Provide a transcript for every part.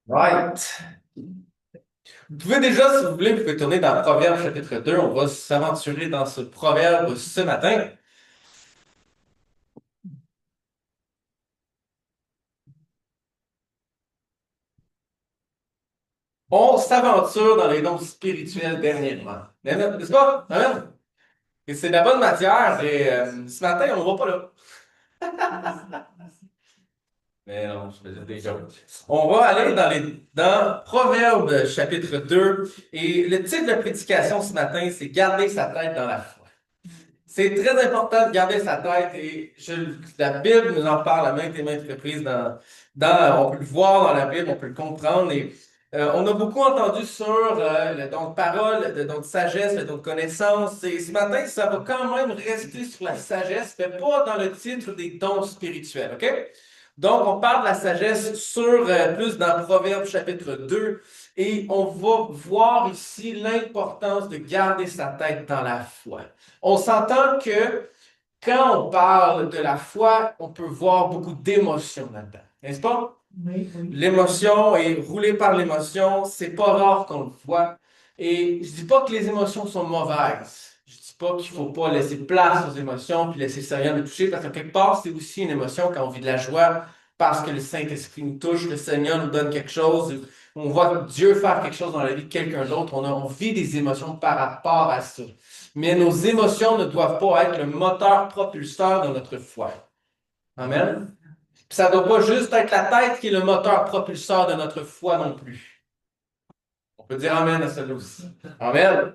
Right. Vous pouvez déjà, si vous voulez, vous pouvez tourner dans Proverbe chapitre 2. On va s'aventurer dans ce proverbe ce matin. On s'aventure dans les dons spirituels dernièrement. N'est-ce pas? Amen. Et c'est de la bonne matière. Et ce matin, on ne va pas là. Mais non, je faisais des jokes. On va aller dans Proverbe chapitre 2. Et le titre de la prédication ce matin, c'est Garder sa tête dans la foi. C'est très important de garder sa tête et la Bible nous en parle à maintes et maintes reprises on peut le voir dans la Bible, on peut le comprendre et on a beaucoup entendu sur le don de parole, le don de sagesse, le don de connaissance et ce matin, ça va quand même rester sur la sagesse, mais pas dans le titre des dons spirituels, OK? Donc, on parle de la sagesse plus dans Proverbe chapitre 2 et on va voir ici l'importance de garder sa tête dans la foi. On s'entend que quand on parle de la foi, on peut voir beaucoup d'émotions là-dedans, n'est-ce pas? Oui, oui. L'émotion et rouler par l'émotion, c'est pas rare qu'on le voit. Et je dis pas que les émotions sont mauvaises. Je dis pas qu'il faut pas laisser place aux émotions puis laisser ça rien nous toucher parce que quelque part, c'est aussi une émotion quand on vit de la joie parce que le Saint-Esprit nous touche, le Seigneur nous donne quelque chose. On voit Dieu faire quelque chose dans la vie de quelqu'un d'autre. On vit des émotions par rapport à ça. Mais nos émotions ne doivent pas être le moteur propulseur de notre foi. Amen. Puis ça ne doit pas juste être la tête qui est le moteur propulseur de notre foi non plus. On peut dire Amen à cela aussi. Amen.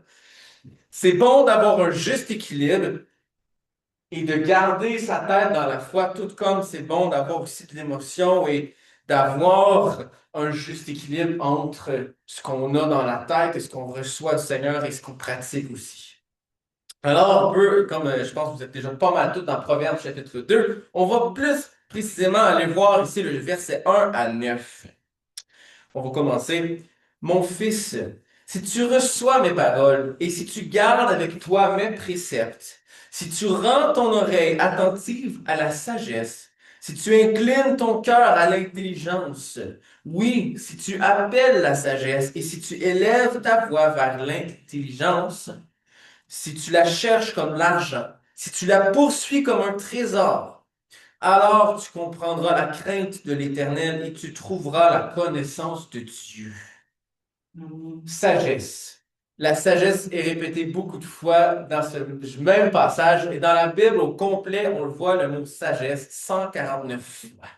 C'est bon d'avoir un juste équilibre et de garder sa tête dans la foi, tout comme c'est bon d'avoir aussi de l'émotion et d'avoir un juste équilibre entre ce qu'on a dans la tête et ce qu'on reçoit du Seigneur et ce qu'on pratique aussi. Alors, on peut, comme je pense que vous êtes déjà pas mal tous dans Proverbe chapitre 2, on va plus précisément aller voir ici le verset 1 à 9. On va commencer. Mon fils, si tu reçois mes paroles et si tu gardes avec toi mes préceptes, si tu rends ton oreille attentive à la sagesse, si tu inclines ton cœur à l'intelligence, oui, si tu appelles la sagesse et si tu élèves ta voix vers l'intelligence, si tu la cherches comme l'argent, si tu la poursuis comme un trésor, alors tu comprendras la crainte de l'Éternel et tu trouveras la connaissance de Dieu. Sagesse. La sagesse est répétée beaucoup de fois dans ce même passage et dans la Bible au complet, on le voit le mot sagesse 149 fois.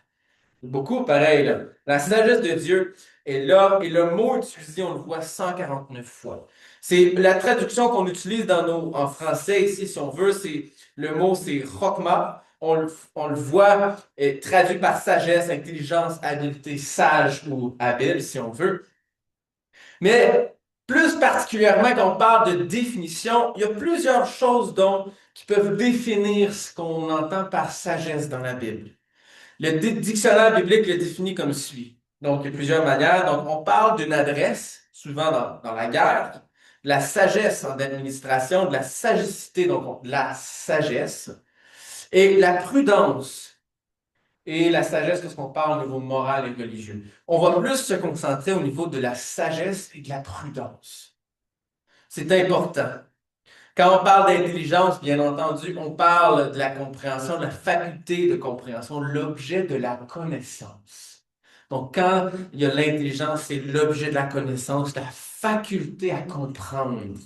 Beaucoup pareil, là. La sagesse de Dieu est là et le mot utilisé, on le voit 149 fois. C'est la traduction qu'on utilise en français ici, si on veut, le mot c'est chokma. On le voit traduit par sagesse, intelligence, habileté, sage ou habile, si on veut. Mais plus particulièrement quand on parle de définition, il y a plusieurs choses donc qui peuvent définir ce qu'on entend par sagesse dans la Bible. Le dictionnaire biblique le définit comme suit. Donc, il y a plusieurs manières. Donc, on parle d'une adresse, souvent dans la guerre, de la sagesse en administration, de la sagacité, donc de la sagesse, et la prudence. Et la sagesse, lorsqu'on parle au niveau moral et religieux. On va plus se concentrer au niveau de la sagesse et de la prudence. C'est important. Quand on parle d'intelligence, bien entendu, on parle de la compréhension, de la faculté de compréhension, l'objet de la connaissance. Donc, quand il y a l'intelligence, c'est l'objet de la connaissance, la faculté à comprendre.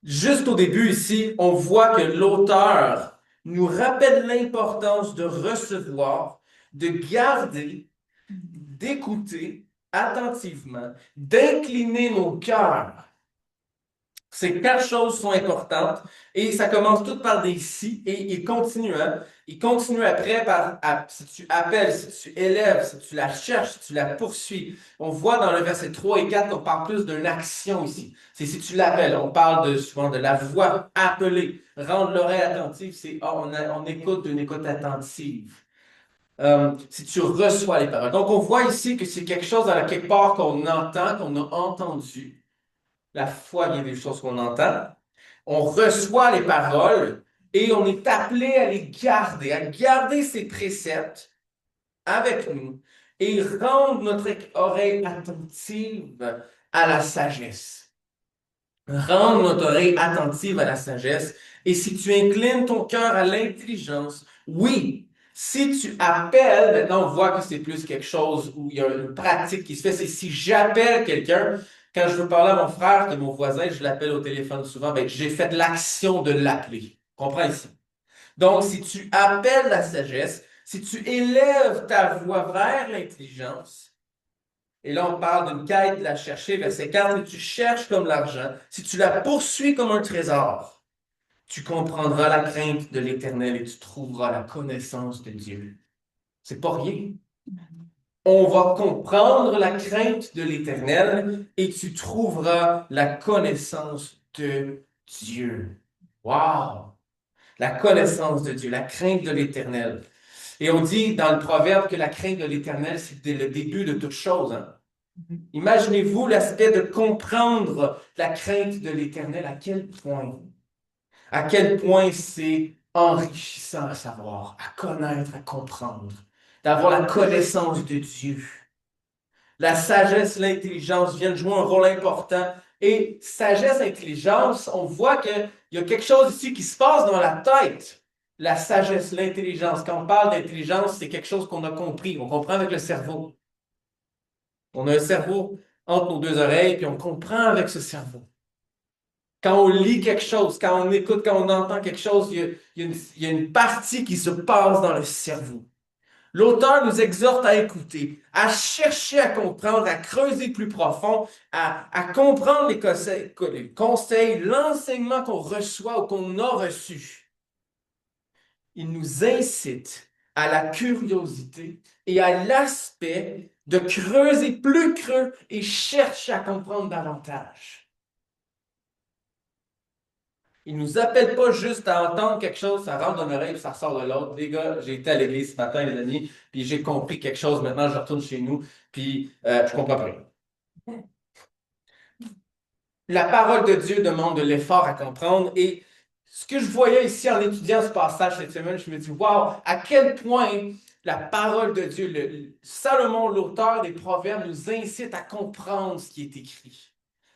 Juste au début ici, on voit que l'auteur nous rappelle l'importance de recevoir, de garder, d'écouter attentivement, d'incliner nos cœurs. Ces quatre choses sont importantes et ça commence tout par des si et il continue, hein? Il continue après si tu appelles, si tu élèves, si tu la cherches, si tu la poursuis. On voit dans le verset 3 et 4 qu'on parle plus d'une action ici. C'est si tu l'appelles. On parle souvent de la voix appelée. Rendre l'oreille attentive, c'est on écoute d'une écoute attentive. Si tu reçois les paroles. Donc on voit ici que c'est quelque chose à quelque part qu'on entend, qu'on a entendu. La foi vient des choses qu'on entend. On reçoit les paroles et on est appelé à les garder, à garder ces préceptes avec nous et rendre notre oreille attentive à la sagesse. Rendre notre oreille attentive à la sagesse. Et si tu inclines ton cœur à l'intelligence, oui. Si tu appelles, maintenant on voit que c'est plus quelque chose où il y a une pratique qui se fait. C'est si j'appelle quelqu'un, quand je veux parler à mon frère, de mon voisin, je l'appelle au téléphone souvent, ben, j'ai fait l'action de l'appeler. Comprends ici? Donc, si tu appelles la sagesse, si tu élèves ta voix vers l'intelligence, et là, on parle d'une quête de la chercher, verset 4, si tu cherches comme l'argent, si tu la poursuis comme un trésor, tu comprendras la crainte de l'Éternel et tu trouveras la connaissance de Dieu. C'est pas rien. On va comprendre la crainte de l'Éternel et tu trouveras la connaissance de Dieu. Wow! La connaissance de Dieu, la crainte de l'Éternel. Et on dit dans le proverbe que la crainte de l'Éternel, c'est le début de toute chose. Hein? Imaginez-vous l'aspect de comprendre la crainte de l'Éternel, à quel point? À quel point c'est enrichissant à savoir, à connaître, à comprendre, d'avoir la connaissance de Dieu. La sagesse, l'intelligence viennent jouer un rôle important. Et sagesse, intelligence, on voit qu'il y a quelque chose ici qui se passe dans la tête. La sagesse, l'intelligence. Quand on parle d'intelligence, c'est quelque chose qu'on a compris. On comprend avec le cerveau. On a un cerveau entre nos deux oreilles, puis on comprend avec ce cerveau. Quand on lit quelque chose, quand on écoute, quand on entend quelque chose, il y a une partie qui se passe dans le cerveau. L'auteur nous exhorte à écouter, à chercher à comprendre, à creuser plus profond, à comprendre les conseils, l'enseignement qu'on reçoit ou qu'on a reçu. Il nous incite à la curiosité et à l'aspect de creuser plus creux et chercher à comprendre davantage. Il ne nous appelle pas juste à entendre quelque chose, ça rentre dans l'oreille et ça sort de l'autre. Les gars, j'ai été à l'église ce matin, les amis, puis j'ai compris quelque chose. Maintenant, je retourne chez nous, puis je comprends plus rien. La parole de Dieu demande de l'effort à comprendre. Et ce que je voyais ici en étudiant ce passage cette semaine, je me dis, waouh, à quel point la parole de Dieu, Salomon, l'auteur des Proverbes, nous incite à comprendre ce qui est écrit,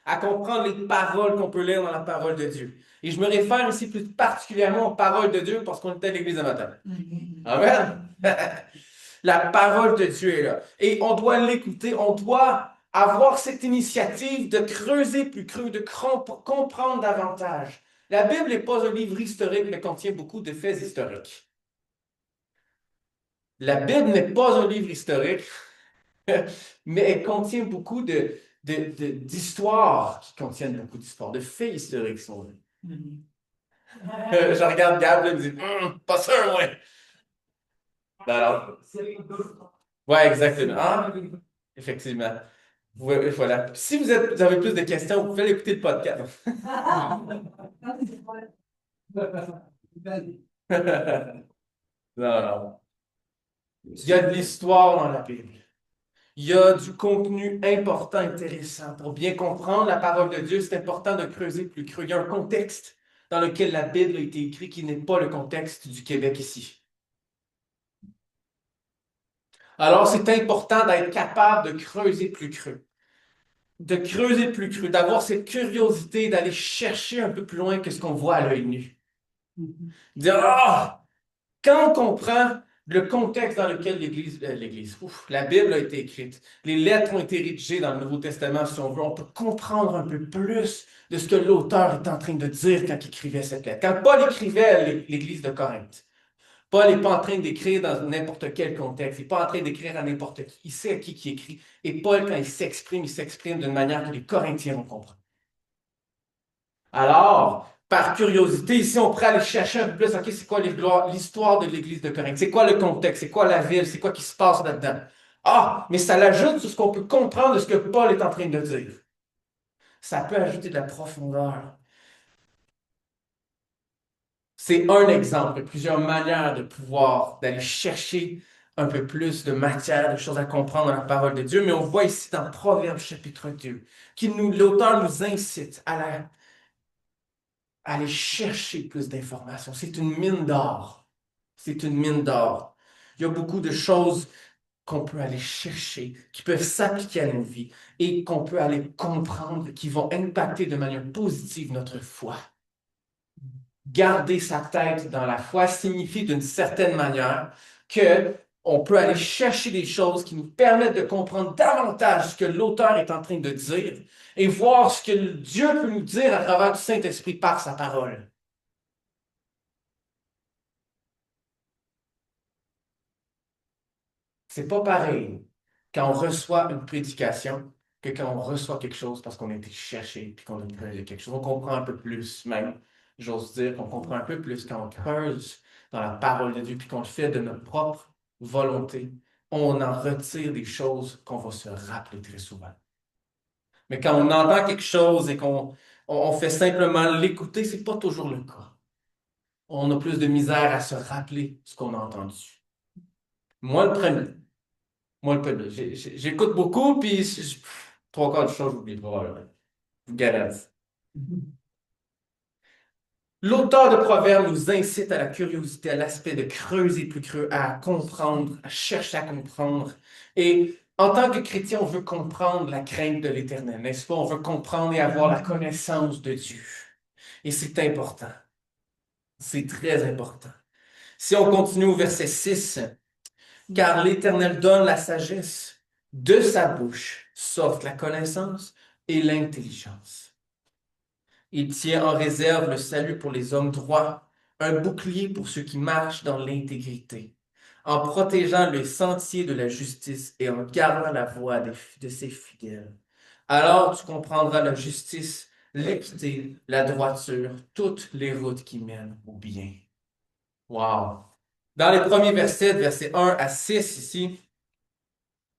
à comprendre les paroles qu'on peut lire dans la parole de Dieu. Et je me réfère ici plus particulièrement aux paroles de Dieu parce qu'on était à l'église ce matin. Amen. La parole de Dieu est là. Et on doit l'écouter, on doit avoir cette initiative de creuser plus creux, de comprendre davantage. La Bible n'est pas un livre historique, mais contient beaucoup de faits historiques. La Bible n'est pas un livre historique, mais elle contient beaucoup d'histoires qui contiennent beaucoup d'histoires, de faits historiques sont là. Je regarde Gab, là, il me dit, pas sûr, moi. Alors, ouais, exactement. Ah, effectivement. Voilà. Si vous avez plus de questions, vous pouvez aller écouter le podcast. Non, non. Il y a de l'histoire dans la Bible. Il y a du contenu important, intéressant. Pour bien comprendre la parole de Dieu, c'est important de creuser plus creux. Il y a un contexte dans lequel la Bible a été écrite qui n'est pas le contexte du Québec ici. Alors, c'est important d'être capable de creuser plus creux. De creuser plus creux, d'avoir cette curiosité d'aller chercher un peu plus loin que ce qu'on voit à l'œil nu. Dire, ah, quand on comprend le contexte dans lequel la Bible a été écrite, les lettres ont été rédigées dans le Nouveau Testament, si on veut, on peut comprendre un peu plus de ce que l'auteur est en train de dire quand il écrivait cette lettre. Quand Paul écrivait à l'Église de Corinthe, Paul n'est pas en train d'écrire dans n'importe quel contexte. Il n'est pas en train d'écrire à n'importe qui. Il sait à qui il écrit. Et Paul, quand il s'exprime d'une manière que les Corinthiens vont comprendre. Alors, par curiosité, ici, on pourrait aller chercher un peu plus, OK, c'est quoi l'histoire de l'Église de Corinthe? C'est quoi le contexte? C'est quoi la ville? C'est quoi qui se passe là-dedans? Ah, mais ça l'ajoute sur ce qu'on peut comprendre de ce que Paul est en train de dire. Ça peut ajouter de la profondeur. C'est un exemple de plusieurs manières de pouvoir, d'aller chercher un peu plus de matière, de choses à comprendre dans la parole de Dieu. Mais on voit ici dans Proverbe chapitre 2 l'auteur nous incite à aller chercher plus d'informations. C'est une mine d'or. C'est une mine d'or. Il y a beaucoup de choses qu'on peut aller chercher, qui peuvent s'appliquer à nos vies et qu'on peut aller comprendre, qui vont impacter de manière positive notre foi. Garder sa tête dans la foi signifie d'une certaine manière que on peut aller chercher des choses qui nous permettent de comprendre davantage ce que l'auteur est en train de dire et voir ce que Dieu peut nous dire à travers du Saint-Esprit par sa parole. C'est pas pareil quand on reçoit une prédication que quand on reçoit quelque chose parce qu'on a été cherché puis qu'on a creusé quelque chose. On comprend un peu plus, même, j'ose dire qu'on comprend un peu plus quand on creuse dans la parole de Dieu puis qu'on le fait de notre propre volonté. On en retire des choses qu'on va se rappeler très souvent. Mais quand on entend quelque chose et qu'on fait simplement l'écouter, c'est pas toujours le cas. On a plus de misère à se rappeler ce qu'on a entendu. Moi, le premier. Moi, le premier. J'écoute beaucoup, puis trois quarts du choses, j'oublie probablement. Je vous garantis. L'auteur de Proverbes nous incite à la curiosité, à l'aspect de creuser plus creux, à comprendre, à chercher à comprendre. Et en tant que chrétien, on veut comprendre la crainte de l'Éternel, n'est-ce pas? On veut comprendre et avoir la connaissance de Dieu. Et c'est important. C'est très important. Si on continue au verset 6, car l'Éternel donne la sagesse, de sa bouche sortent la connaissance et l'intelligence. Il tient en réserve le salut pour les hommes droits, un bouclier pour ceux qui marchent dans l'intégrité, en protégeant les sentiers de la justice et en gardant la voie de ses fidèles. Alors tu comprendras la justice, l'équité, la droiture, toutes les routes qui mènent au bien. Wow! Dans les premiers versets, versets 1 à 6 ici,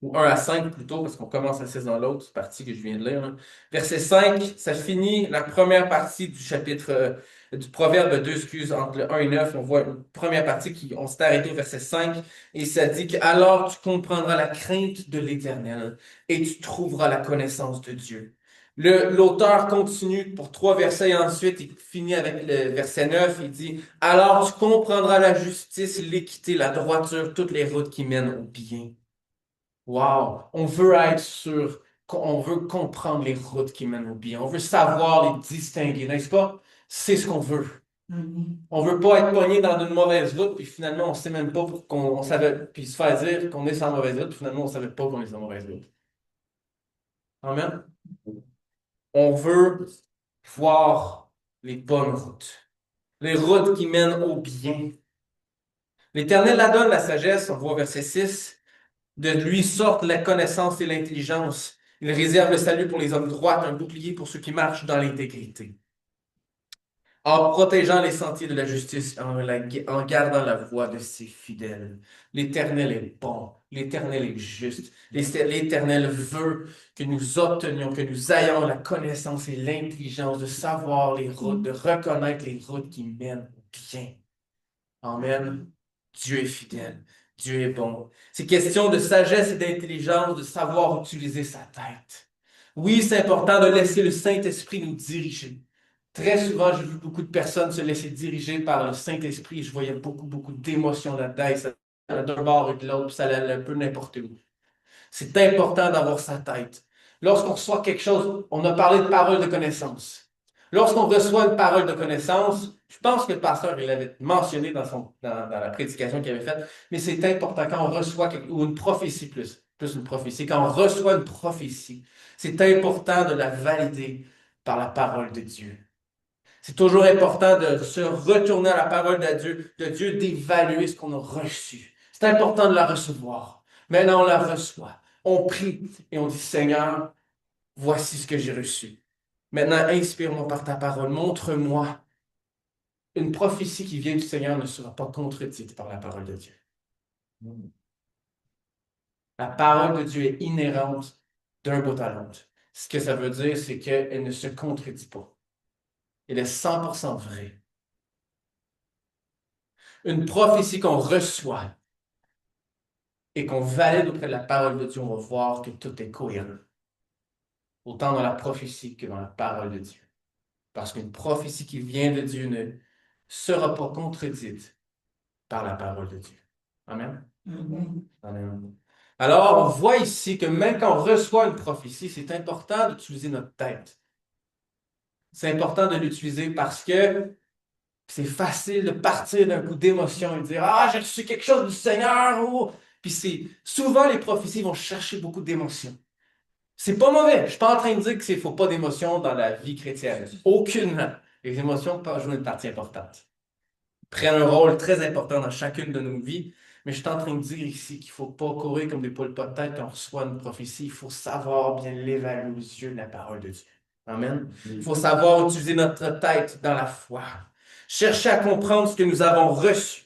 ou 1 à 5 plutôt, parce qu'on commence à 6 dans l'autre partie que je viens de lire, là. Verset 5, ça finit la première partie du chapitre, du Proverbe 2, excuse, entre le 1 et 9. On voit une première partie on s'est arrêté au verset 5, et ça dit que alors tu comprendras la crainte de l'Éternel et tu trouveras la connaissance de Dieu. L'auteur continue pour 3 versets et ensuite il finit avec le verset 9. Il dit, alors tu comprendras la justice, l'équité, la droiture, toutes les routes qui mènent au bien. Wow! On veut être sûr, on veut comprendre les routes qui mènent au bien. On veut savoir les distinguer, n'est-ce pas? C'est ce qu'on veut. On veut pas être pogné dans une mauvaise route, puis finalement, on sait même pas pour qu'on on savait, puis se faire dire qu'on est sur la mauvaise route, puis finalement, on savait pas qu'on est sur la mauvaise route. Amen? On veut voir les bonnes routes, les routes qui mènent au bien. L'Éternel la donne, la sagesse, on voit au verset 6. De lui sortent la connaissance et l'intelligence. Il réserve le salut pour les hommes droits, un bouclier pour ceux qui marchent dans l'intégrité. En protégeant les sentiers de la justice, en gardant la voie de ses fidèles. L'Éternel est bon, l'Éternel est juste. L'Éternel veut que nous obtenions, que nous ayons la connaissance et l'intelligence de savoir les routes, de reconnaître les routes qui mènent au bien. Amen. Dieu est fidèle. Dieu est bon. C'est question de sagesse et d'intelligence, de savoir utiliser sa tête. Oui, c'est important de laisser le Saint-Esprit nous diriger. Très souvent, j'ai vu beaucoup de personnes se laisser diriger par le Saint-Esprit. Je voyais beaucoup d'émotions là-dedans. Et ça allait d'un bord et de l'autre, puis ça allait un peu n'importe où. C'est important d'avoir sa tête. Lorsqu'on reçoit quelque chose, on a parlé de parole de connaissance. Lorsqu'on reçoit une parole de connaissance, je pense que le pasteur il l'avait mentionné dans la prédication qu'il avait faite, mais c'est important quand on reçoit ou une prophétie plus une prophétie, quand on reçoit une prophétie, c'est important de la valider par la parole de Dieu. C'est toujours important de se retourner à la parole de Dieu, d'évaluer ce qu'on a reçu. C'est important de la recevoir. Maintenant, on la reçoit. On prie et on dit, Seigneur, voici ce que j'ai reçu. Maintenant, inspire-moi par ta parole. Montre-moi. Une prophétie qui vient du Seigneur ne sera pas contredite par la parole de Dieu. La parole de Dieu est inhérente d'un bout à l'autre. Ce que ça veut dire, c'est qu'elle ne se contredit pas. Elle est 100% vraie. Une prophétie qu'on reçoit et qu'on valide auprès de la parole de Dieu, on va voir que tout est cohérent. Autant dans la prophétie que dans la parole de Dieu. Parce qu'une prophétie qui vient de Dieu ne sera pas contredite par la parole de Dieu. Amen. Amen. Amen. Alors, on voit ici que même quand on reçoit une prophétie, c'est important d'utiliser notre tête. C'est important de l'utiliser parce que c'est facile de partir d'un coup d'émotion et de dire ah, j'ai reçu quelque chose du Seigneur. Oh. Puis c'est souvent les prophéties vont chercher beaucoup d'émotions. C'est pas mauvais. Je suis pas en train de dire qu'il ne faut pas d'émotions dans la vie chrétienne. Aucunement. Les émotions peuvent jouer une partie importante. Prennent un rôle très important dans chacune de nos vies. Mais je suis en train de dire ici qu'il ne faut pas courir comme des poules pas de tête quand on reçoit une prophétie. Il faut savoir bien l'évaluer aux yeux de la parole de Dieu. Amen. Il faut savoir utiliser notre tête dans la foi. Chercher à comprendre ce que nous avons reçu.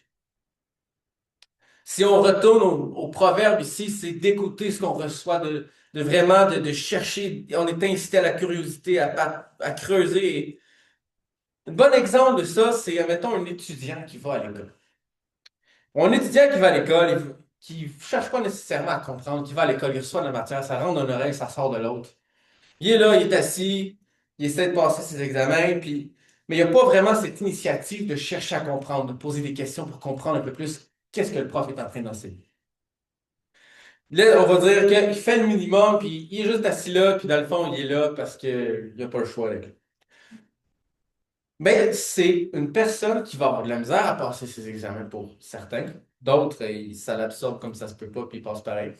Si on retourne au proverbe ici, c'est d'écouter ce qu'on reçoit, de vraiment de chercher. On est incité à la curiosité, à creuser. Un bon exemple de ça, c'est, mettons, un étudiant qui va à l'école. Un étudiant qui va à l'école, qui ne cherche pas nécessairement à comprendre, qui va à l'école, il reçoit de la matière, ça rentre d'une oreille, ça sort de l'autre. Il est là, il est assis, il essaie de passer ses examens, puis... mais il n'y a pas vraiment cette initiative de chercher à comprendre, de poser des questions pour comprendre un peu plus qu'est-ce que le prof est en train d'enseigner. Là, on va dire qu'il fait le minimum, puis il est juste assis là, puis dans le fond, il est là parce qu'il n'a pas le choix avec lui. Mais c'est une personne qui va avoir de la misère à passer ses examens pour certains. D'autres, ça l'absorbe comme ça se peut pas, puis ils passent pareil.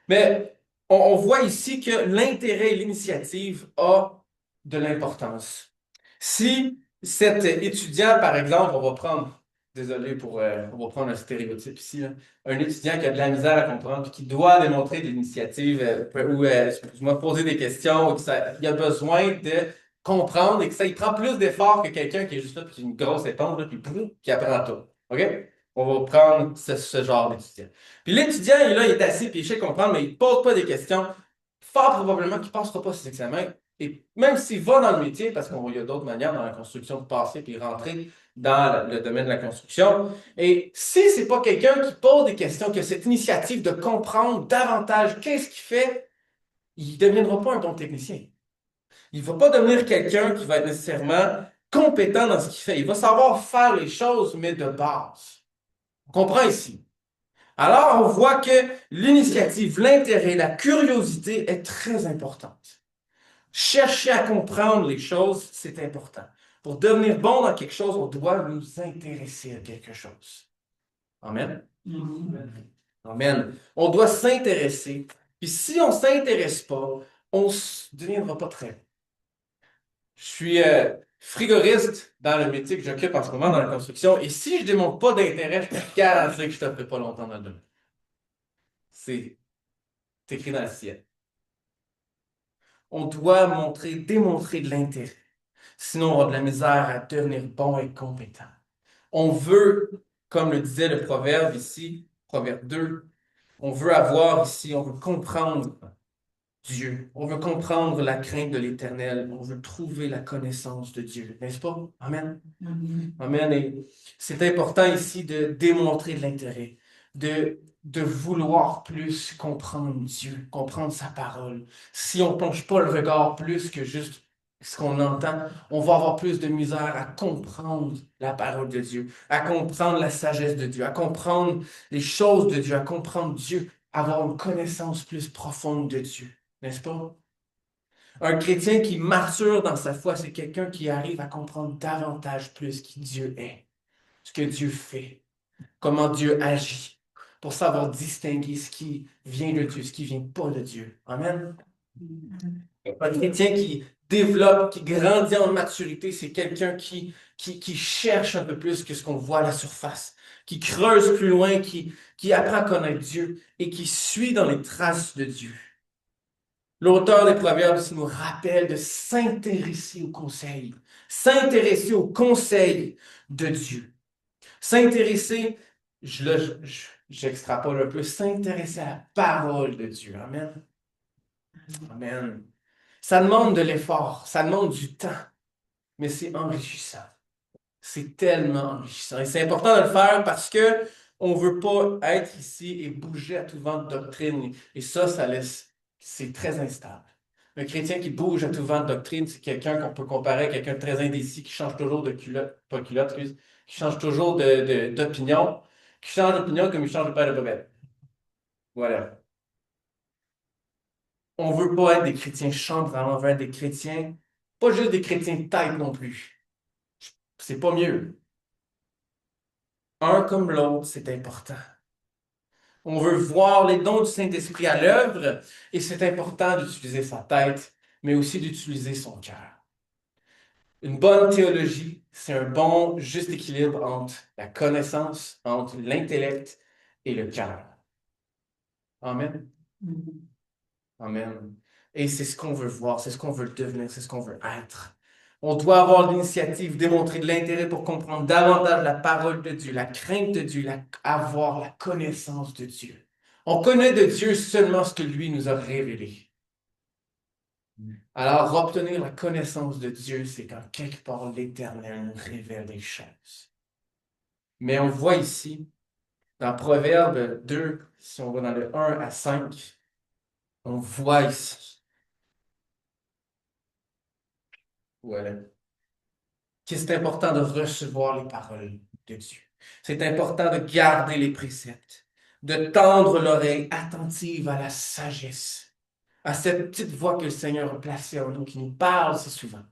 Mais on voit ici que l'intérêt et l'initiative a de l'importance. Si cet étudiant, par exemple, on va prendre, désolé pour, on va prendre un stéréotype ici, là, un étudiant qui a de la misère à comprendre, puis qui doit démontrer de l'initiative, ou, excuse-moi, poser des questions, ou il a besoin de comprendre et que ça, il prend plus d'efforts que quelqu'un qui est juste là, puis une grosse éponge, là, puis boum, qui apprend tout. OK? On va prendre ce genre d'étudiant. Puis l'étudiant, il est là, il est assis, puis il essaie de comprendre, mais il ne pose pas des questions. Fort probablement qu'il ne passera pas ses examens. Et même s'il va dans le métier, parce qu'il y a d'autres manières dans la construction de passer puis rentrer dans le domaine de la construction. Et si ce n'est pas quelqu'un qui pose des questions, qui a cette initiative de comprendre davantage qu'est-ce qu'il fait, il ne deviendra pas un bon technicien. Il ne va pas devenir quelqu'un qui va être nécessairement compétent dans ce qu'il fait. Il va savoir faire les choses, mais de base. On comprend ici. Alors, on voit que l'initiative, l'intérêt, la curiosité est très importante. Chercher à comprendre les choses, c'est important. Pour devenir bon dans quelque chose, on doit nous intéresser à quelque chose. Amen. Amen. On doit s'intéresser. Puis si on ne s'intéresse pas, on ne deviendra pas très bon. Je suis frigoriste dans le métier que j'occupe en ce moment dans la construction. Et si je ne démontre pas d'intérêt, je peux garantir que je ne te ferai pas longtemps dans le domaine. C'est écrit dans le ciel. On doit démontrer de l'intérêt. Sinon, on aura de la misère à devenir bon et compétent. On veut, comme le disait le proverbe ici, proverbe 2, on veut avoir ici, on veut comprendre Dieu. On veut comprendre la crainte de l'Éternel. On veut trouver la connaissance de Dieu. N'est-ce pas? Amen. Amen. Et c'est important ici de démontrer de l'intérêt, de vouloir plus comprendre Dieu, comprendre sa parole. Si on ne plonge pas le regard plus que juste ce qu'on entend, on va avoir plus de misère à comprendre la parole de Dieu, à comprendre la sagesse de Dieu, à comprendre les choses de Dieu, à comprendre Dieu, avoir une connaissance plus profonde de Dieu. N'est-ce pas? Un chrétien qui mature dans sa foi, c'est quelqu'un qui arrive à comprendre davantage plus qui Dieu est, ce que Dieu fait, comment Dieu agit, pour savoir distinguer ce qui vient de Dieu, ce qui vient pas de Dieu. Amen. Un chrétien qui développe, qui grandit en maturité, c'est quelqu'un qui cherche un peu plus que ce qu'on voit à la surface, qui creuse plus loin, qui apprend à connaître Dieu et qui suit dans les traces de Dieu. L'auteur des Proverbes ici nous rappelle de s'intéresser aux conseils de Dieu. S'intéresser, j'extrapole un peu, s'intéresser à la parole de Dieu. Amen. Amen. Ça demande de l'effort, ça demande du temps, mais c'est enrichissant. C'est tellement enrichissant. Et c'est important de le faire parce que on ne veut pas être ici et bouger à tout vent de doctrine. Et ça laisse, c'est très instable. Un chrétien qui bouge à tout vent de doctrine, c'est quelqu'un qu'on peut comparer à quelqu'un de très indécis, qui change toujours de culotte, pas culotte, excuse, qui change toujours d'opinion, qui change d'opinion comme il change de paire de bobettes. Voilà. On veut pas être des chrétiens chambrants, on veut être des chrétiens, pas juste des chrétiens de tête non plus. C'est pas mieux. Un comme l'autre, c'est important. On veut voir les dons du Saint-Esprit à l'œuvre et c'est important d'utiliser sa tête, mais aussi d'utiliser son cœur. Une bonne théologie, c'est un bon juste équilibre entre la connaissance, entre l'intellect et le cœur. Amen. Amen. Et c'est ce qu'on veut voir, c'est ce qu'on veut devenir, c'est ce qu'on veut être. On doit avoir l'initiative, démontrer de l'intérêt pour comprendre davantage la parole de Dieu, la crainte de Dieu, avoir la connaissance de Dieu. On connaît de Dieu seulement ce que lui nous a révélé. Alors, obtenir la connaissance de Dieu, c'est quand quelque part l'Éternel nous révèle des choses. Mais on voit ici, dans Proverbe 2, si on va dans le 1 à 5, on voit ici, voilà, que c'est important de recevoir les paroles de Dieu. C'est important de garder les préceptes, de tendre l'oreille attentive à la sagesse, à cette petite voix que le Seigneur a placée en nous, qui nous parle si souvent,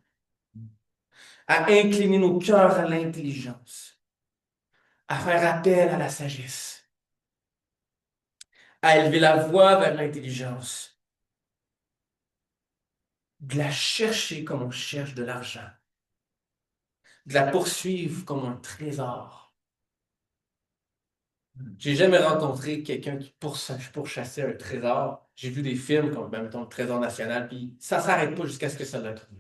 à incliner nos cœurs à l'intelligence, à faire appel à la sagesse, à élever la voix vers l'intelligence, de la chercher comme on cherche de l'argent, de la poursuivre comme un trésor. J'ai jamais rencontré quelqu'un qui pourchassait un trésor. J'ai vu des films comme, ben, mettons, le Trésor national, puis ça s'arrête pas jusqu'à ce que ça le trouve.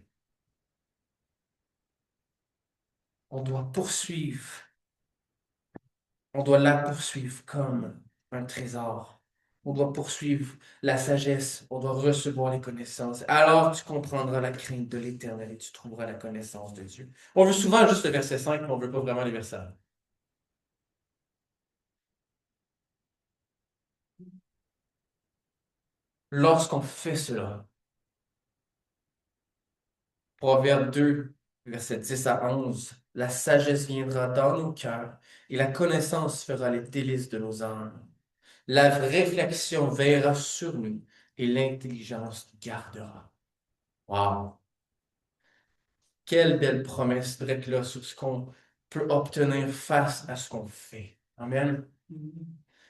On doit poursuivre. On doit la poursuivre comme un trésor. On doit poursuivre la sagesse. On doit recevoir les connaissances. Alors tu comprendras la crainte de l'Éternel et tu trouveras la connaissance de Dieu. On veut souvent juste le verset 5, mais on ne veut pas vraiment les versets 1. Lorsqu'on fait cela, Proverbe 2, versets 10 à 11, la sagesse viendra dans nos cœurs et la connaissance fera les délices de nos âmes. La réflexion veillera sur nous et l'intelligence nous gardera. Wow! Quelle belle promesse d'être là sur ce qu'on peut obtenir face à ce qu'on fait. Amen.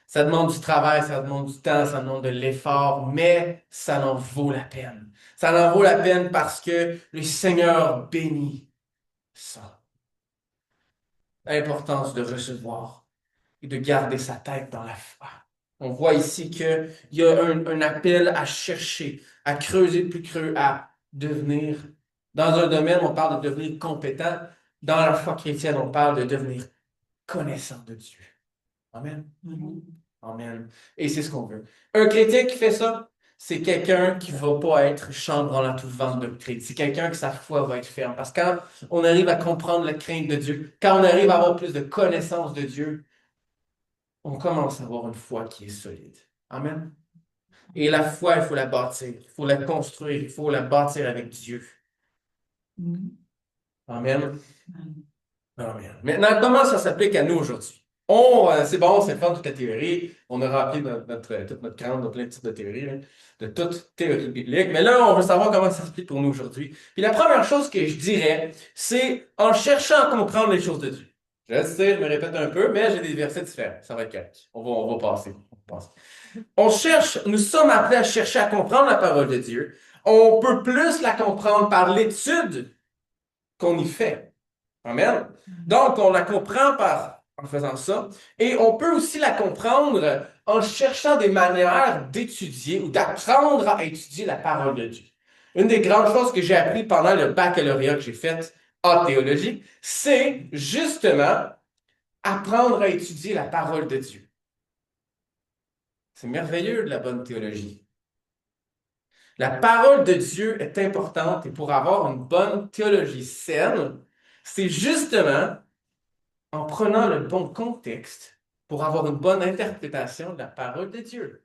Ça demande du travail, ça demande du temps, ça demande de l'effort, mais ça en vaut la peine. Ça en vaut la peine parce que le Seigneur bénit ça. L'importance de recevoir et de garder sa tête dans la foi. On voit ici qu'il y a un appel à chercher, à creuser plus creux, à devenir. Dans un domaine, on parle de devenir compétent. Dans la foi chrétienne, on parle de devenir connaissant de Dieu. Amen. Amen. Et c'est ce qu'on veut. Un chrétien qui fait ça, c'est quelqu'un qui ne va pas être chambranlant à tout vent de doctrine. C'est quelqu'un que sa foi va être ferme. Parce que quand on arrive à comprendre la crainte de Dieu, quand on arrive à avoir plus de connaissance de Dieu, on commence à avoir une foi qui est solide. Amen. Et la foi, il faut la bâtir, il faut la construire, il faut la bâtir avec Dieu. Amen. Amen. Maintenant, comment ça s'applique à nous aujourd'hui? C'est bon, c'est le fun, toute la théorie. On a rempli toute notre crâne de plein de types de théories, là, de toute théorie biblique. Mais là, on veut savoir comment ça s'applique pour nous aujourd'hui. Puis la première chose que je dirais, c'est en cherchant à comprendre les choses de Dieu. Je sais, je me répète un peu, mais j'ai des versets différents. Ça va être correct. On va passer. On cherche, nous sommes appelés à chercher à comprendre la parole de Dieu. On peut plus la comprendre par l'étude qu'on y fait. Amen. Donc, on la comprend en faisant ça. Et on peut aussi la comprendre en cherchant des manières d'étudier ou d'apprendre à étudier la parole de Dieu. Une des grandes choses que j'ai appris pendant le baccalauréat que j'ai fait en théologie, c'est justement apprendre à étudier la parole de Dieu. C'est merveilleux de la bonne théologie. La parole de Dieu est importante et pour avoir une bonne théologie saine, c'est justement en prenant le bon contexte pour avoir une bonne interprétation de la parole de Dieu.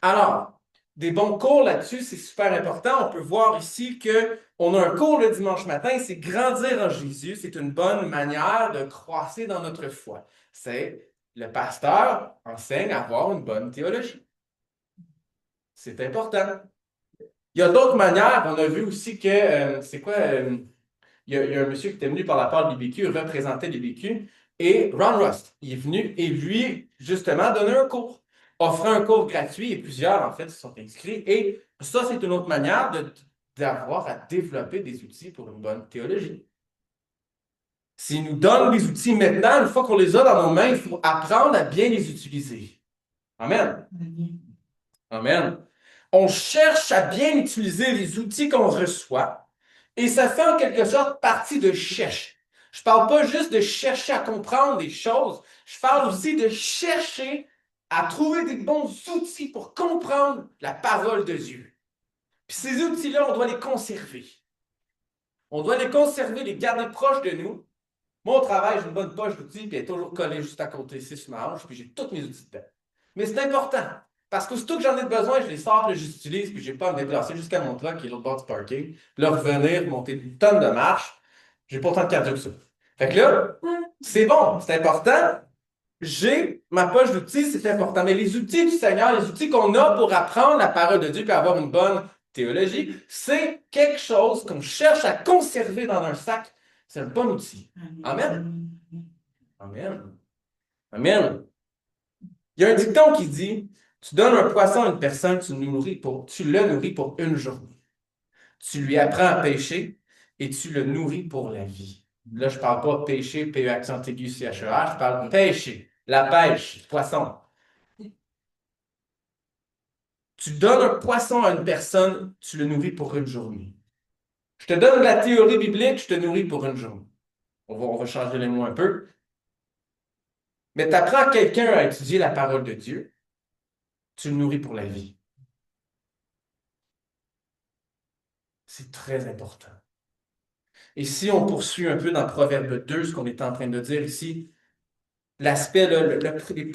Alors, des bons cours là-dessus, c'est super important. On peut voir ici qu'on a un cours le dimanche matin, c'est grandir en Jésus. C'est une bonne manière de croître dans notre foi. C'est Le pasteur enseigne à avoir une bonne théologie. C'est important. Il y a d'autres manières. On a vu aussi que, c'est quoi, il y a un monsieur qui était venu par la part de l'IBQ, il représentait l'IBQ, et Ron Rust, il est venu et lui, justement, donnait un cours, offrait un cours gratuit, et plusieurs, en fait, se sont inscrits. Et ça, c'est une autre manière d'avoir à développer des outils pour une bonne théologie. S'il nous donne les outils maintenant, une fois qu'on les a dans nos mains, il faut apprendre à bien les utiliser. Amen. Amen. On cherche à bien utiliser les outils qu'on reçoit et ça fait en quelque sorte partie de cherche. Je ne parle pas juste de chercher à comprendre des choses, je parle aussi de chercher à trouver des bons outils pour comprendre la parole de Dieu. Puis ces outils-là, on doit les conserver. On doit les conserver, les garder proches de nous. Moi, au travail, j'ai une bonne poche d'outils, puis elle est toujours collée juste à côté ici sur ma hanche, puis j'ai tous mes outils dedans. Mais c'est important, parce qu'aussitôt que j'en ai besoin, je les sors, puis je les utilise, puis je n'ai pas à me déplacer jusqu'à mon truck qui est l'autre bord du parking, puis là, revenir, monter une tonne de marches. J'ai pas autant de cardio que ça. Fait que là, c'est bon, c'est important. J'ai ma poche d'outils, c'est important. Mais les outils du Seigneur, les outils qu'on a pour apprendre la parole de Dieu et avoir une bonne théologie, c'est quelque chose qu'on cherche à conserver dans un sac. C'est un bon outil. Amen. Amen. Amen. Il y a un dicton qui dit, tu donnes un poisson à une personne, tu le nourris pour une journée. Tu lui apprends à pêcher et tu le nourris pour la vie. Là, je ne parle pas pêcher, P-E accent aigu, C-H-E-R, je parle pêcher, la pêche, poisson. Tu donnes un poisson à une personne, tu le nourris pour une journée. Je te donne de la théorie biblique, je te nourris pour une journée. On va changer les mots un peu. Mais tu apprends quelqu'un à étudier la parole de Dieu, tu le nourris pour la vie. C'est très important. Et si on poursuit un peu dans Proverbe 2, ce qu'on est en train de dire ici, l'aspect,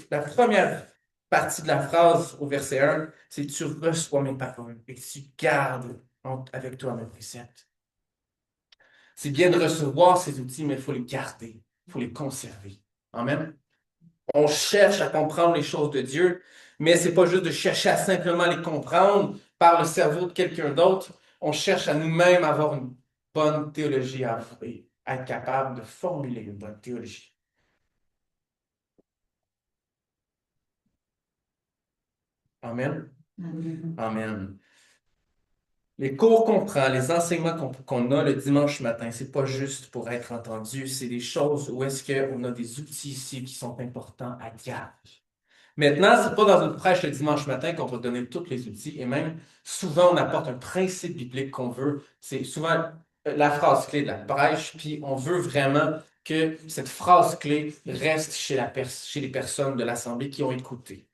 la première partie de la phrase au verset 1, c'est tu reçois mes paroles et tu gardes avec toi mes préceptes. C'est bien de recevoir ces outils, mais il faut les garder, il faut les conserver. Amen. On cherche à comprendre les choses de Dieu, mais ce n'est pas juste de chercher à simplement les comprendre par le cerveau de quelqu'un d'autre. On cherche à nous-mêmes avoir une bonne théologie, à être capable de formuler une bonne théologie. Amen. Amen. Les cours qu'on prend, les enseignements qu'on a le dimanche matin, c'est pas juste pour être entendu, c'est des choses où est-ce qu'on a des outils ici qui sont importants à garder. Maintenant, c'est pas dans une prêche le dimanche matin qu'on va donner tous les outils, et même souvent on apporte un principe biblique qu'on veut. C'est souvent la phrase clé de la prêche, puis on veut vraiment que cette phrase clé reste chez les personnes de l'Assemblée qui ont écouté.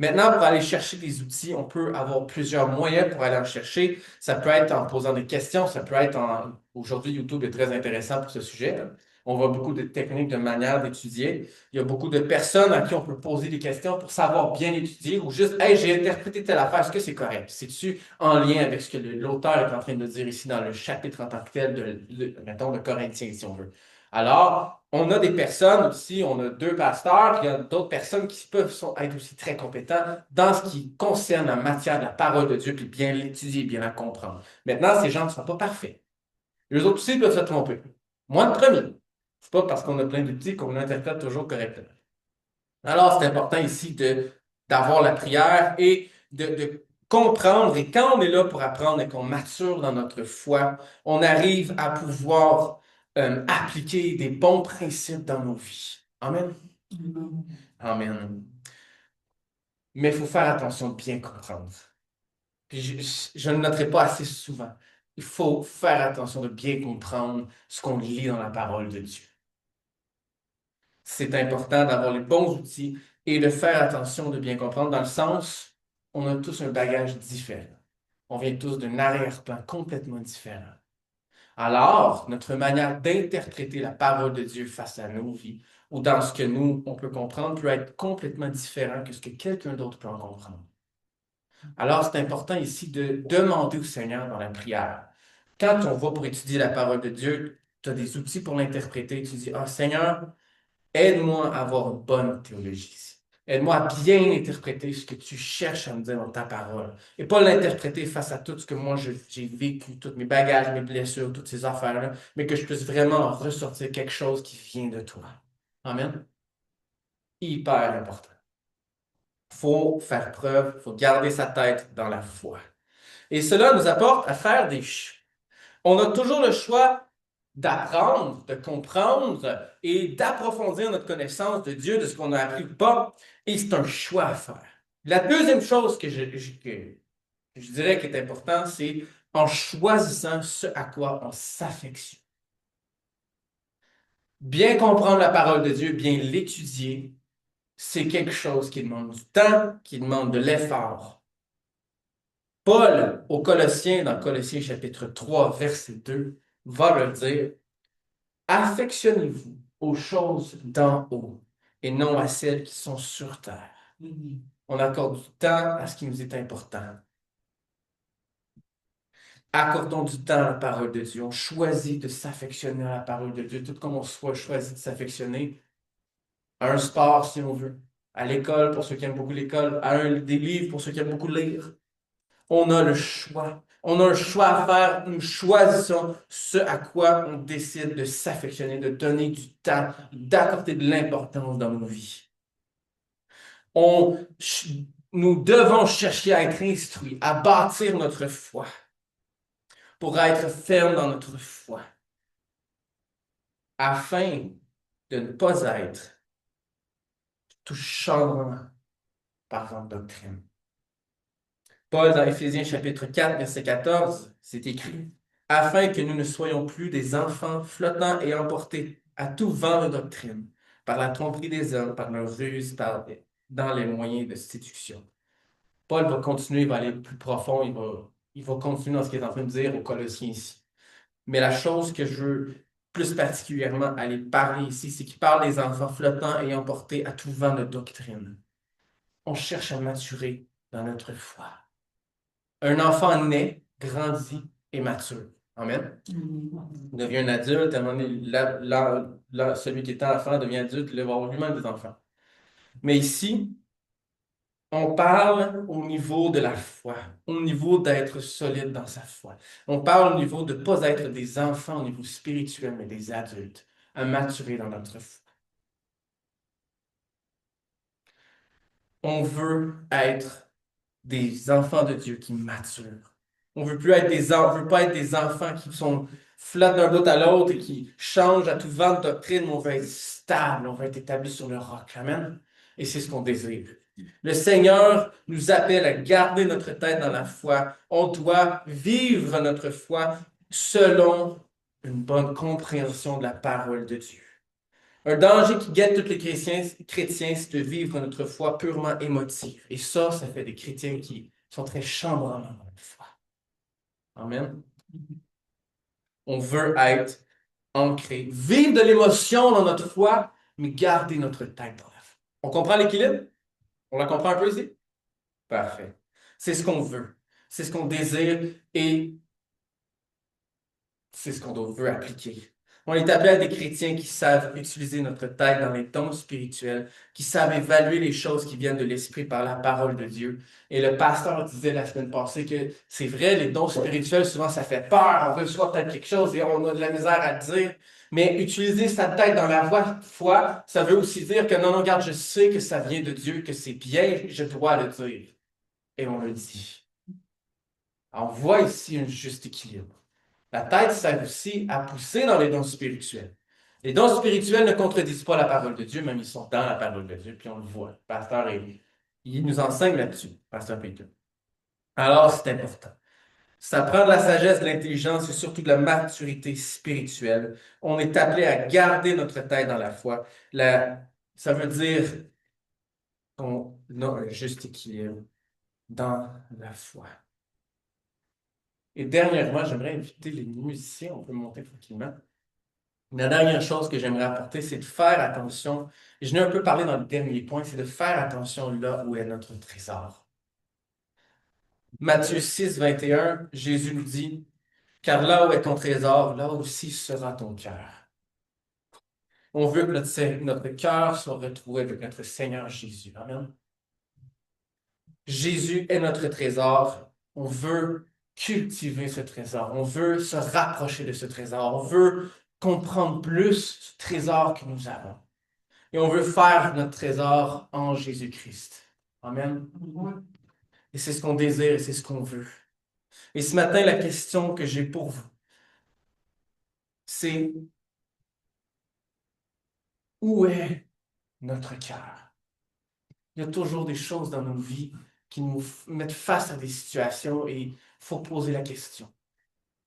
Maintenant, pour aller chercher des outils, on peut avoir plusieurs moyens pour aller en chercher. Ça peut être en posant des questions, ça peut être en... Aujourd'hui, YouTube est très intéressant pour ce sujet. On voit beaucoup de techniques, de manières d'étudier. Il y a beaucoup de personnes à qui on peut poser des questions pour savoir bien étudier ou juste, hey, j'ai interprété telle affaire, est-ce que c'est correct? C'est-tu en lien avec ce que l'auteur est en train de dire ici dans le chapitre en tant que tel mettons, de Corinthiens, si on veut. Alors, on a des personnes aussi, on a deux pasteurs, il y a d'autres personnes qui peuvent être aussi très compétents dans ce qui concerne la matière de la parole de Dieu, puis bien l'étudier, bien la comprendre. Maintenant, ces gens ne sont pas parfaits. Les autres aussi peuvent se tromper. Moi, le premier. C'est pas parce qu'on a plein d'outils qu'on l'interprète toujours correctement. Alors, c'est important ici d'avoir la prière et de comprendre. Et quand on est là pour apprendre et qu'on mature dans notre foi, on arrive à pouvoir appliquer des bons principes dans nos vies. Amen. Amen. Mais il faut faire attention de bien comprendre. Puis je ne le noterai pas assez souvent. Il faut faire attention de bien comprendre ce qu'on lit dans la parole de Dieu. C'est important d'avoir les bons outils et de faire attention de bien comprendre dans le sens, on a tous un bagage différent. On vient tous d'un arrière-plan complètement différent. Alors, notre manière d'interpréter la parole de Dieu face à nos vies ou dans ce que nous, on peut comprendre, peut être complètement différent que ce que quelqu'un d'autre peut en comprendre. Alors, c'est important ici de demander au Seigneur dans la prière. Quand on va pour étudier la parole de Dieu, tu as des outils pour l'interpréter. Tu dis, ah Seigneur, Aide-moi à avoir une bonne théologie ici. Aide-moi à bien interpréter ce que tu cherches à me dire dans ta parole. Et pas l'interpréter face à tout ce que moi j'ai vécu, tous mes bagages, mes blessures, toutes ces affaires-là, mais que je puisse vraiment en ressortir quelque chose qui vient de toi. Amen. Hyper important. Faut faire preuve, faut garder sa tête dans la foi. Et cela nous apporte à faire des choix. On a toujours le choix d'apprendre, de comprendre et d'approfondir notre connaissance de Dieu, de ce qu'on a appris ou pas. Et c'est un choix à faire. La deuxième chose que je dirais qui est important, c'est en choisissant ce à quoi on s'affectionne. Bien comprendre la parole de Dieu, bien l'étudier, c'est quelque chose qui demande du temps, qui demande de l'effort. Paul, aux Colossiens, dans Colossiens chapitre 3, verset 2, va le dire, affectionnez-vous aux choses d'en haut et non à celles qui sont sur terre. On accorde du temps à ce qui nous est important. Accordons du temps à la parole de Dieu. On choisit de s'affectionner à la parole de Dieu, tout comme on soit choisi de s'affectionner à un sport, si on veut, à l'école pour ceux qui aiment beaucoup l'école, des livres pour ceux qui aiment beaucoup lire. On a le choix. On a un choix à faire. Nous choisissons ce à quoi on décide de s'affectionner, de donner du temps, d'accorder de l'importance dans nos vies. On, nous devons chercher à être instruits, à bâtir notre foi, pour être ferme dans notre foi, afin de ne pas être tout changeant par notre doctrine. Paul, dans Éphésiens chapitre 4, verset 14, c'est écrit, afin que nous ne soyons plus des enfants flottants et emportés à tout vent de doctrine, par la tromperie des hommes, par leur ruse, dans les moyens de séduction. Paul va continuer, il va aller plus profond, il va continuer dans ce qu'il est en train de dire aux Colossiens ici. Mais la chose que je veux plus particulièrement aller parler ici, c'est qu'il parle des enfants flottants et emportés à tout vent de doctrine. On cherche à maturer dans notre foi. Un enfant naît, grandit et mature. Amen. Il devient un adulte, à un moment donné, celui qui est enfant devient adulte, il va avoir lui-même des enfants. Mais ici, on parle au niveau de la foi, au niveau d'être solide dans sa foi. On parle au niveau de ne pas être des enfants au niveau spirituel, mais des adultes, à maturer dans notre foi. On veut être des enfants de Dieu qui maturent. On veut plus être on veut pas être des enfants qui sont flottent d'un bout à l'autre et qui changent à tout vent de doctrine, mais on veut être stable, on veut être établi sur le roc. Amen. Et c'est ce qu'on désire. Le Seigneur nous appelle à garder notre tête dans la foi. On doit vivre notre foi selon une bonne compréhension de la parole de Dieu. Un danger qui guette tous les chrétiens, c'est de vivre notre foi purement émotive. Et ça fait des chrétiens qui sont très chambrants dans leur foi. Amen. On veut être ancré, vivre de l'émotion dans notre foi, mais garder notre tête dans la foi. On comprend l'équilibre? On la comprend un peu ici? Parfait. C'est ce qu'on veut. C'est ce qu'on désire et c'est ce qu'on veut appliquer. On est appelé à des chrétiens qui savent utiliser notre tête dans les dons spirituels, qui savent évaluer les choses qui viennent de l'Esprit par la parole de Dieu. Et le pasteur disait la semaine passée que c'est vrai, les dons spirituels, souvent, ça fait peur. On reçoit peut-être quelque chose et on a de la misère à le dire. Mais utiliser sa tête dans la foi, ça veut aussi dire que non, non, regarde, je sais que ça vient de Dieu, que c'est bien, je dois le dire. Et on le dit. Alors, on voit ici un juste équilibre. La tête sert aussi à pousser dans les dons spirituels. Les dons spirituels ne contredisent pas la parole de Dieu, même ils sont dans la parole de Dieu, puis on le voit. Le pasteur, il nous enseigne là-dessus, pasteur Peter. Alors, c'est important. Ça prend de la sagesse, de l'intelligence et surtout de la maturité spirituelle. On est appelé à garder notre tête dans la foi. Ça veut dire qu'on a un juste équilibre dans la foi. Et dernièrement, j'aimerais inviter les musiciens, on peut monter tranquillement. La dernière chose que j'aimerais apporter, c'est de faire attention, et je n'ai un peu parlé dans le dernier point, c'est de faire attention là où est notre trésor. Matthieu 6, 21, Jésus nous dit, car là où est ton trésor, là aussi sera ton cœur. On veut que notre cœur soit retrouvé avec notre Seigneur Jésus. Amen. Jésus est notre trésor. On veut cultiver ce trésor. On veut se rapprocher de ce trésor. On veut comprendre plus ce trésor que nous avons. Et on veut faire notre trésor en Jésus-Christ. Amen. Et c'est ce qu'on désire et c'est ce qu'on veut. Et ce matin, la question que j'ai pour vous, c'est où est notre cœur? Il y a toujours des choses dans nos vies qui nous mettent face à des situations et il faut poser la question.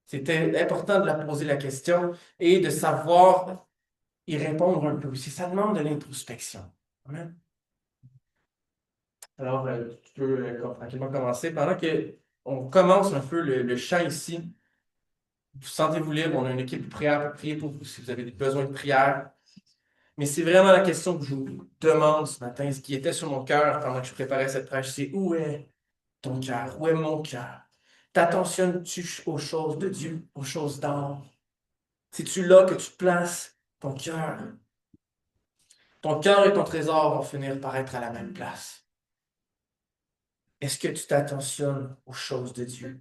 C'était important de la poser la question et de savoir y répondre un peu aussi. Ça demande de l'introspection. Amen. Alors, tu peux tranquillement commencer. Pendant qu'on commence un peu le chant ici, vous sentez-vous libre, on a une équipe de prière pour prier pour vous si vous avez besoin de prière. Mais c'est vraiment la question que je vous demande ce matin, ce qui était sur mon cœur pendant que je préparais cette prêche, c'est où est ton cœur? Où est mon cœur? T'attentionnes-tu aux choses de Dieu, aux choses d'en haut? C'est-tu là que tu places ton cœur? Ton cœur et ton trésor vont finir par être à la même place. Est-ce que tu t'attentionnes aux choses de Dieu?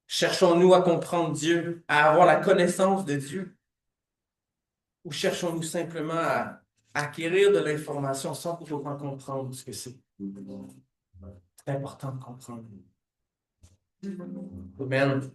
Cherchons-nous à comprendre Dieu, à avoir la connaissance de Dieu? Ou cherchons-nous simplement à acquérir de l'information sans pour autant comprendre ce que c'est? C'est important de comprendre. Amen.